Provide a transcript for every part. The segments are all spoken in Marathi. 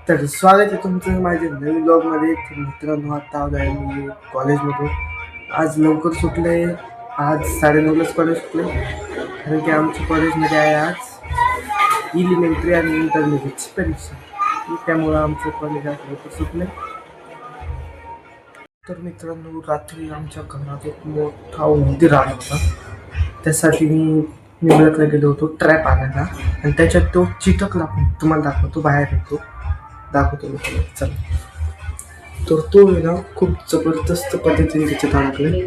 तर स्वागत आहे तुमचं माझ्या नवीन ब्लॉगमध्ये. तर मित्रांनो, आता आलो आहे मी कॉलेजमधून. आज लवकर सुटले. आज 9:30लाच कॉलेज सुटले, कारण की आमच्या कॉलेजमध्ये आहे आज इलिमेंटरी आणि इंटरमिडिएटची परीक्षा. त्यामुळं आमचं कॉलेज आज लवकर सुटले. तर मित्रांनो, रात्री आमच्या घरात एक मोठा उंदीर आला होता. त्यासाठी मी निवडतला गेलो होतो ट्रॅप आणायला, आणि त्याच्यात तो चिटकला. पण तुम्हाला दाखवतो, बाहेर येतो, दाखवतो मी तुम्हाला. चला. तर तो आहे ना, खूप जबरदस्त पद्धतीने त्याच्यात अडकले.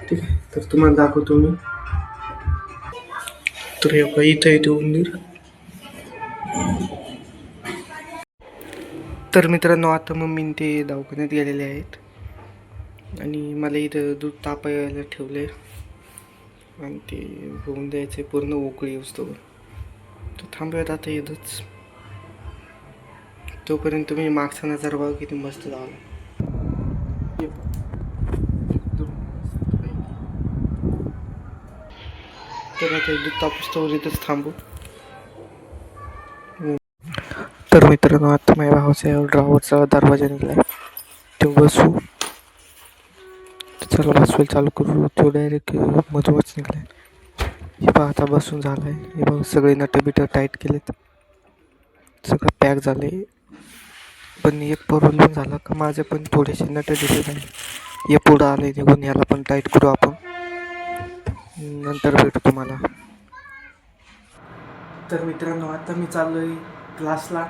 ठीक आहे, तर तुम्हाला दाखवतो मी. तर हे बघा, इथं येते उंदीर. तर मित्रांनो, आता मम्मीने ते दवाखान्यात गेलेले आहेत, आणि मला इथं दूध तापायला ठेवले, आणि ते होऊन द्यायचे पूर्ण उकळी असतो. तर थांबूयात आता येतच. तोपर्यंत तुम्ही मागचा नजर बघा, किती मस्त झाला. तर आता दूध तापस्तोवर इथंच थांबू. तर मित्रांनो, आता माझ्या भावाचा ड्रायव्हरचा दरवाजा निघाला आहे, तो बसू. चला बसवायला चालू करू. तो डायरेक्ट मधूनच निघला आहे. हे बघा, आता बसून झाला आहे. हे बघा, सगळे नटं बिटं टाईट केलेत, सगळं पॅक झालं आहे. पण एक प्रॉब्लेम झाला का, माझे पण थोडेसे नटं दिले झाले. हे पुढं आले निघून, याला पण टाईट करू आपण, नंतर भेटू तुम्हाला. तर मित्रांनो, आता मी चाललो आहे क्लासला.